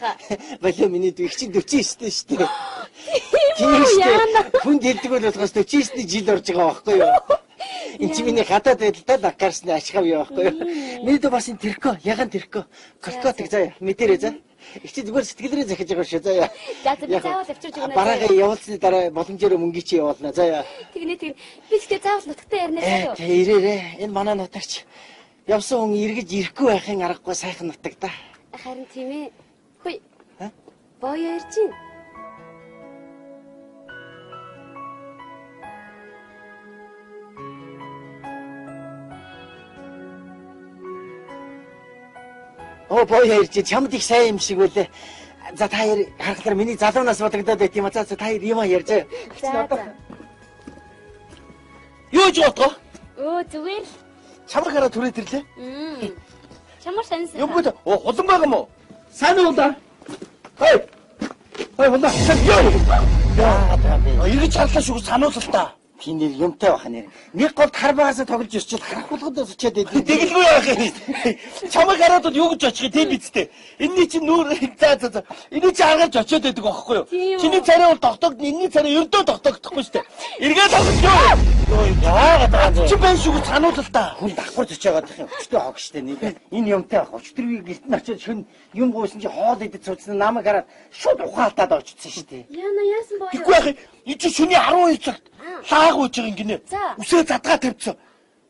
байхаа. Болоо миний дүүгч 49 шүү дээ. Тийм шүү. Хүн дэлдэг бол болохоос 49 жил орж байгаа байхгүй юу? Энд чи миний гадаад байдалтай дакарсны ашигав юу байхгүй юу? Миний дэ бас энэ тэрко, яган тэрко. Колкотыг заяа мэдэрээ за. Их чи зүгээр сэтгэлрээ захиж байгаа шүү заяа. За заавал авчирч өгнө. Бараагаа явуулсны дараа боломжоор мөнгө чи явуулна заяа. Тэгнэ. Би ч заавал нутагтаа ярина заяа. Тэ ирээрээ. Энэ манай нутагч явсан хүн эргэж ирэхгүй байхын аргагүй сайхан нутаг да. Харин тийм ээ. Хөөе. Боё ирж байна. Оо боё ирж чамд их сайн юм шиг үлээ. За та яар харахаар миний залуунаас бодогдоод байт юм а. За та яар юм ярьж. Юу ч бодгоо. Зүгээр. Чамар гараа түрээд ирлээ. Чамар сансан. Юу бод хулан байгаа мó? Сайн уу да? Хой. Хой хулан. Яа. Иргэж харлаа шүү сануулал та. Би нэр юмтай баха нэр. Нэг голд хар багаасаа тоглож ирчихэл харах болгоод сучаад байд. Тэгэлгүй яах юм. Чамайг хараад юу гэж очих тийм бидтэй. Энийний чинь нүүр за. Эний чинь аргалж очиод байдаг аахгүй юу? Чиний царай бол тогтогд, энэний царай ердөө тогтогдохгүй шүү дээ. Эргээд тоглож юу? Яагаад байгаа юм? Чи байн шүү сануулал та. Хүн давхар зочиагаад их өчтөө хог штэ нэг. Энэ юмтай бах. Өчтөр би гэлт нь очиод шин юм гуйсан чи хоол идэж цуцсан намайг хараад шууд ухаалтаад очсон штэ. Яна яасан боо. Тэггүй яах юм. Энд чи шүний 12 цагт лааг ууж байгаа юм гинэ. Үсээ задгаа тавьчихсан.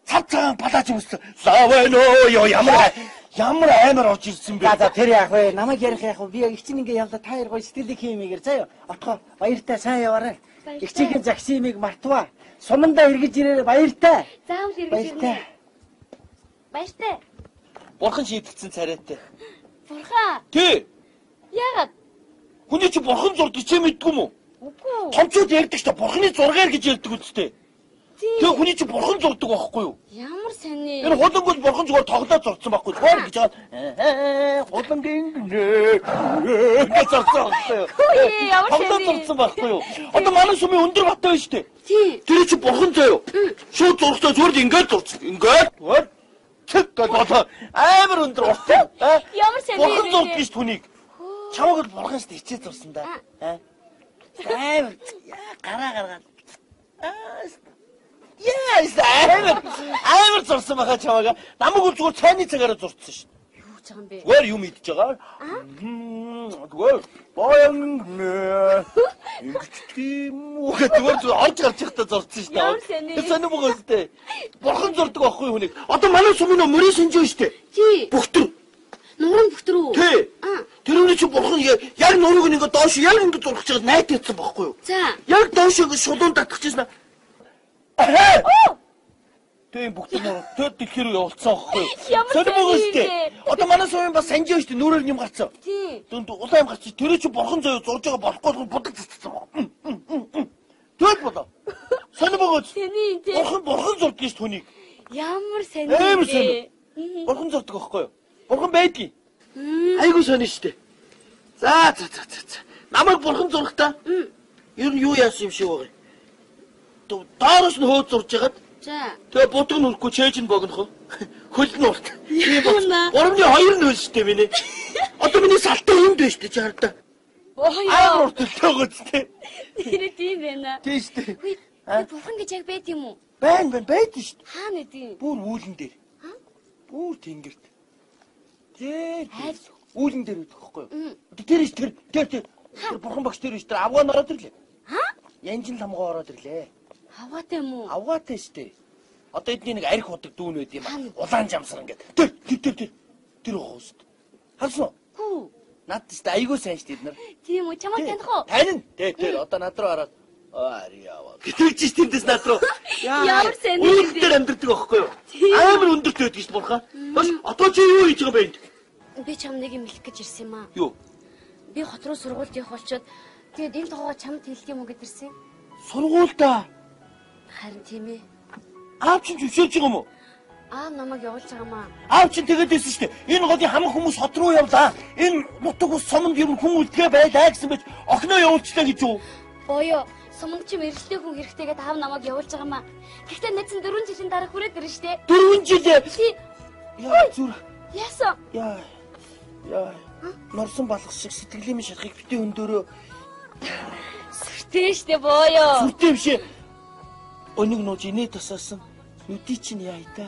Цав цагаан балаач өмссөн. Лавэноо ёо ямар амар орж ирсэн бэ. За тэр яах вэ? Намайг ярих яах вэ? Би их чинь ингээ явлаа та хоёр гоё сэтгэлийг хиймээгээр заяа. Отгоо баяртай сайн яваарай. Их чихэн загсимыг мартваа. Сумандаа эргэж ирээрэй баяртай. Заавал эргэж ирнэ. Баяртай. Бурхан шийдэгдсэн царайтай. Бурхан. Тий. Яагаад? Хүний чи бурхан зурдаг чи мэдгүй юм уу? Үгүй. Томчууд ярьдаг ч бурханы зургаар гэж ярьдаг үстэй. Тэгээ хүний чи бурхан зурдаг байхгүй юу? Ямар сони. Энэ хуланг бол бурхан зүгээр тоглоод зурцсан байхгүй юу? Зүгээр гэж байгаа. Хуланг ингэ. гэж зурцсан байхгүй юу? Ямар сони. Тоглоод зурцсан байхгүй юу? Одоо манай сумын өндөр баттай байна шүү дээ. Тий. Тэр чи бурхан заяа. Шууд зурцсан зүгээр ингэж зурцсан. Ингээд. Тэг гэдэг амар өндөр уртаа. Ямар сони. Бурхан зурдаг гэж түүнийг. Чамаг л бурханаас ичээ зурсан да. Амар гараад. Амар зурсан баха чамаага. Намайг үл зүгээр цайны цагаараа зурцсан шүү. Юу ч юм бэ? Зүгээр юу мэдж байгаа? Зүгээр боён. Ингэчтгийм үү гэдэг орж гарч ихтэй зурцсан шүү. Тэр сони богоостэй. Бурхан зурдаг байхгүй юу хүнийг? Одоо манай сумын мөрийн шинжээ шүү дээ. Тий. Бүхтэр. Нурын бүхтэр үү? Тий. Тэр үний чи бурхан яг нурыг ингээ доош яг ингээ зурхаж байгаа найдагдсан байхгүй юу? За. Яг доош ингээ шулуун татчихсан. Тэг бүгд нөр төд дэлхий рүү явуулсан байхгүй юу? Сони богоостэй. Одоо манай сумын бас санжаа шүү дээ нүрээр юм гарцсан. Тий. Дүнд улаан юм гарч тэрий чи бурхан заяа зурж байгаа болохгүй будаг цацсан. Төд болоо. Сони богоос. Бурхан зурдаг шүү түүнийг. Ямар сони. Бурхан зурдаг байхгүй юу? Бурхан байдгийг. Айгуу сони шүү дээ. За. Намайг бурхан зурхтаа. Ер нь юу яасан юм шиг байгаа юм. Доороос нь хөөд зурж ягаад. За. Тэгээ бутг нь үрхгүй чээж нь богнох. Хөл нь урт. Тийм байна. 3-2 нь шүү дээ миний. Одоо миний салтаа юмд байна шүү дээ чи хардаа. Аа урт төлөөгөө дээ. Тэр тийм байна. Тийм шүү дээ. Бурхан гэж яг байд юм уу? Байна байд шүү дээ. Хаана нэдийн? Бүр үүлэн дээр. Бүр тэнгэрт. Тэр үүлэн дээр байдаг байхгүй юу? Тэр иш тэр бурхан багш тэр иш тэр авгаа ороод ирлээ. Янжин ламгаа ороод ирлээ. Аваатай юм уу? Аваатай штэ. Одоо эдний нэг арх удаг дүүн байд юм аа. Улаан жамсар ингээд. Тэр гоост. Харсан уу? Хүү. Наад штэ айгуу сайн штэ эднэр. Тийм үү? Чамайг таних уу? Танин. Тэр одоо над руу хараад ари яваа. Гэтвч тиймдээс над руу. Ямар сони. Өндөр амьдэрдэг байхгүй юу? Амар өндөрт байдаг штэ бурхан. Бас одоо чи юу хийж байгаа бэ? Би чам нэг юм хэлэх гэж ирсэн юм аа. Юу? Би хот руу сургуульд явах болчоод тэгээд энэ тогоо чамд хэлэх юм уу гэд ирсэн. Сургуульдаа. Харин тийм ээ. Аав чинь зөвшөөрч байгаа юм уу? Аав намайг явуулж байгаа маа. Аав чинь тэгээдсэн шүү дээ. Энэ годын хамаг хүмүүс хот руу явлаа. Энэ нутаг ус суманд юм хүн үлдгээ байлаа гэсэн байж охиноо явуулчлаа гэж юу? Боёо, суманд чи мэрэгчтэй хүн хэрэгтэйгээд аав намайг явуулж байгаа маа. Гэхдээ нэцэн 4 жилийн дараа хүрээд ирнэ шүү дээ. 4 жил. Яа зүр. Яасан? Яа. Норсон балах шиг сэтгэлийн минь шатхыг битээ өндөөрөө. Сүртэй штэ бооё. Сүртэй биш. Өнөг нууж инээ тасаасан. Нүдий чинь яа та.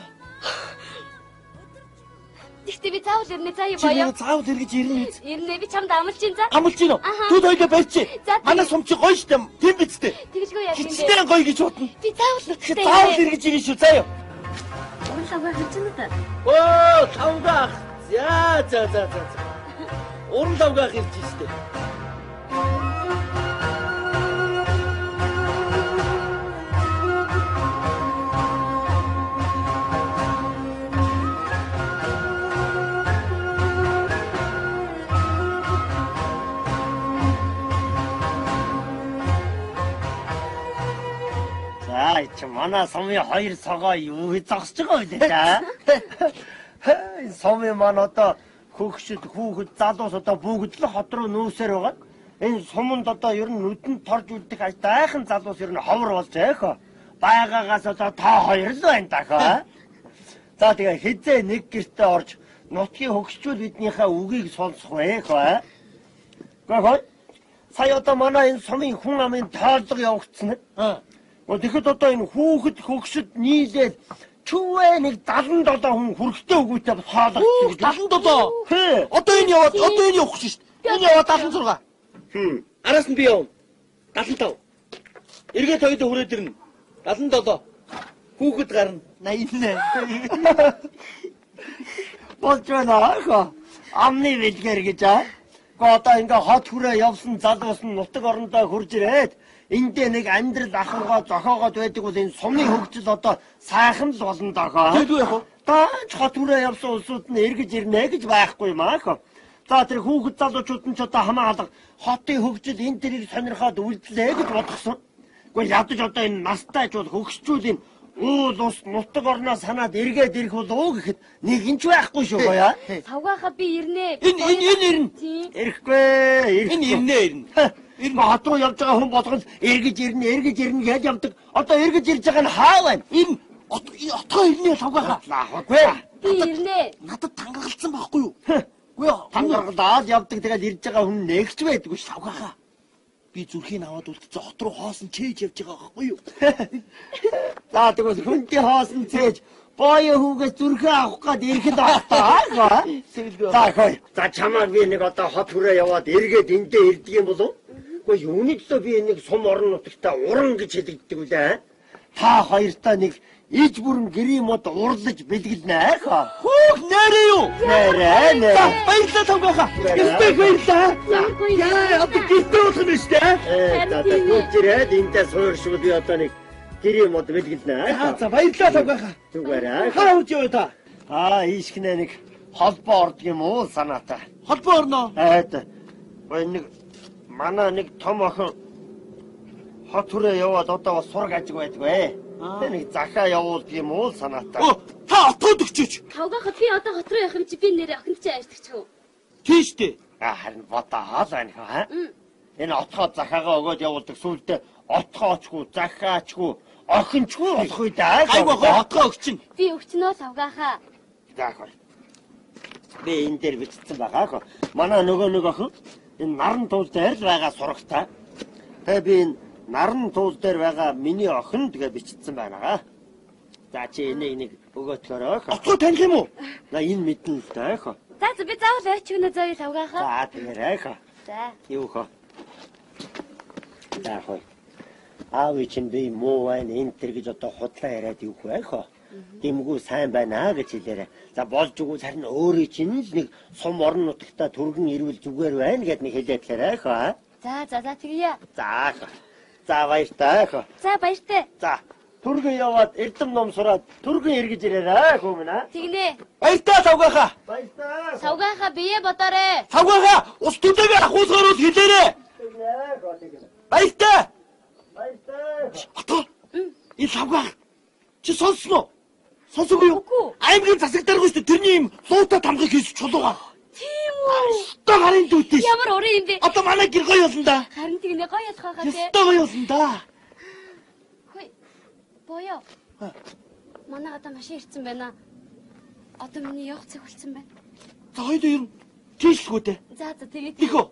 Тэгтээ би заавал ирнэ заяа Чи бооё. заавал эргэж ирнэ. Ирнэ би чамд амлаж ин за. Амлж гинөө. Түд хоёлоо барьчих. Манай сум чи гоё штэ. Тийм биз дээ. Тэгэлгүй яа юм бэ? Хичнээн гоё гэж бодно. Би заавал нутагтай. Заавал эргэж ирнэ шүү заяа. Уран лагаа харж байна да. Оо, тавгаах. За. Уран тавгаах ирж штэ. 이 манай сумын хоёр согоо юу хийж зогсож байгаа вэ та? Сумын маань одоо хөгшөд хүүхэд залуус одоо бүгд л хот руу нүүсээр байгаа. Энэ суманд одоо ер нь нүдэнд торж үлдэх айхан залуус ер нь ховор болж байхоо. Байгаагаас одоо та хоёр л байна даа. За тэгээ хизээ нэг гэртээ орж нутгийн хөгшчүүл биднийхээ үгийг сонсох вэ хаа? Гоо. Сая одоо манай энэ сумын хүн амын тоолго явагдсан. Тэгэхэд одоо энэ хүүхэд хөгшөд нийлээд чүвээ нэг 77 хүн хүрэхтэй үгүйтэй хоологдсон гэж. 77. Одоо энэ яваад энэ явах шүү дээ. Энэ яваад 76. Араас нь би явна. 75. Эргээд хоёулаа хүрээд ирнэ. 77. Хүүхэд гарна. 88. Болж байна аа. Амны бэлгээр гэж аа. Гэхдээ одоо ингээ хот хүрээ явсан залуус нь нутаг орондоо хурж ирээд эндээ нэг амьдрал ахуйгаа зохиогоод байдаг бол энэ сумны хөгжил одоо сайхан л болно даа. Тэггүй яах вэ? Таач хот хүрээ явсан улсууд нь эргэж ирнэ гэж байхгүй юм аа. За тэр хүүхэд залуучууд нь ч одоо хамаалга хотын хөгжил энэ тэрийг сонирхоод үлдлээ гэж бодгосон. Гэхдээ ядаж одоо энэ настайч бол хөгшчүүлийн уул ус нутаг орноо санаад эргээд ирэх бол уу гэхэд нэг инч байхгүй шүү гоёа. Савгаахаа би ирнэ. Энэ ирнэ. Ирэхгүй. Энэ ирнэ. Энэ хот руу явж байгаа хүн болгол эргэж ирнэ гэж явдаг. Одоо эргэж ирж байгаа нь хаа байна? Энэ отгоо ирнэ савгаахаа. Гүй. Би ирнэ. Надад тангаргалцсан байхгүй юу? Гүй тангаргалаад явдаг тэгээд ирж байгаа хүн нэгч байдгүй савгаахаа. Би зүрхийг аваад үлдчихээ хот руу хоосон чээж явж байгаа байхгүй юу? За тэгвэл хүнтэй хоосон чээж боё хүүгээс зүрхээ авах гээд ирэхэд авахтаа. За хөөе. За чамаар би нэг одоо хот хүрээ яваад эргээд эндээ ирдэг юм болов? Гэхдээ юуны төлөө би нэг сум орон нутагтаа уран гэж хэлэгддэг үлээ. Та хоёртаа нэг иж бүрэн гэрийн мод урлаж бэлгэлнэ хаа. Хөөх нэрээ юу? Нэрээ. Баярлалаа тавгаахаа. Ихтэй баярлалаа. Яа, одоо гэртээ болох юм шүү дээ. За гүчрээд энтэй сууршгүй би одоо нэг гэрийн мод бэлгэлнэ. За баярлалаа тавгаахаа. Зүгээрээ. Хаа үуч юу та? Ийшгнээ нэг холбоо ордог юм уу санаатай. Холбоо орно. Нэг манай нэг том охин хот хүрээ яваад одоо бас сураг ажиг байдгүй. Тэ нэг захаа явуулдаг юм уу санаатай. Та отоод өгчөөч. Тавгаахад би одоо хот руу явах юм чи би нэрээ охинд чи ярьдаг ч юм. Тийш дээ. Харин бодоод байна хаа. Энэ отгоо захаагаа өгөөд явуулдаг сүулдэ отгоочгүй захаачгүй охинчгүй болох үү даа. Айгуу отгоо өгчин. Би өгчнөө тавгаахаа. Заахаа. Би энэ дээр бичсэн байгаа. Манай нөгөө охин энэ наран туул дээр л байгаа сурагтай. Тэгээ би энэ наран туул дээр байгаа миний охин тэгээ бичсэн байна. За чи энийг өгөөтгөрөө. Отгоо таних юм уу? Энэ мэдэн л даа. За би заавал ойч өгнө зөө тавгаахаа. За тэгээрэй. За. Юу хөө. За хөө. Аав чинь би муу байна энэ төр гэж одоо худлаа яриад юу вэ хөө. Дэмгүй сайн байна гэж хэлээрэй. За болж өгвөл харин өөрөө чинь л нэг сум орон нутагтаа түргэн ирвэл зүгээр байна гэд нэг хэлээд лээрэй хөө. За тэгье. За баяртай хөө. За баяртай. За түргэн яваад эрдэм ном сураад түргэн эргэж ирээрэй хүмүүнэ. Тэгнэ. Баяртай савгаахаа. Баяртай. Савгаахаа бие бодоорой. Савгаахаа ус төдөөгөө ахуулахаар бол хэлээрэй. Баяртай. Ото. Энэ савгаах. Чи сонсноо? Сонсоогүй юу? Аймгийн засаг дарга шүү дээ. Тэрний юм луута тамгыг хийс чулуугаа. Тийм үү? Одоо гарын дүүтэй. Ямар уран юм бэ? Одоо манай гэр гоё болно да. Харин тэгнэ гоё болох хаа тий. Өстой гоё болно да. Хөөе. Боё. Манай одоо машин ирсэн байна. Одоо миний явах цаг болсон байна. За хоёул ер нь Тийшлгүү дээ. За тэгээд Нөхөө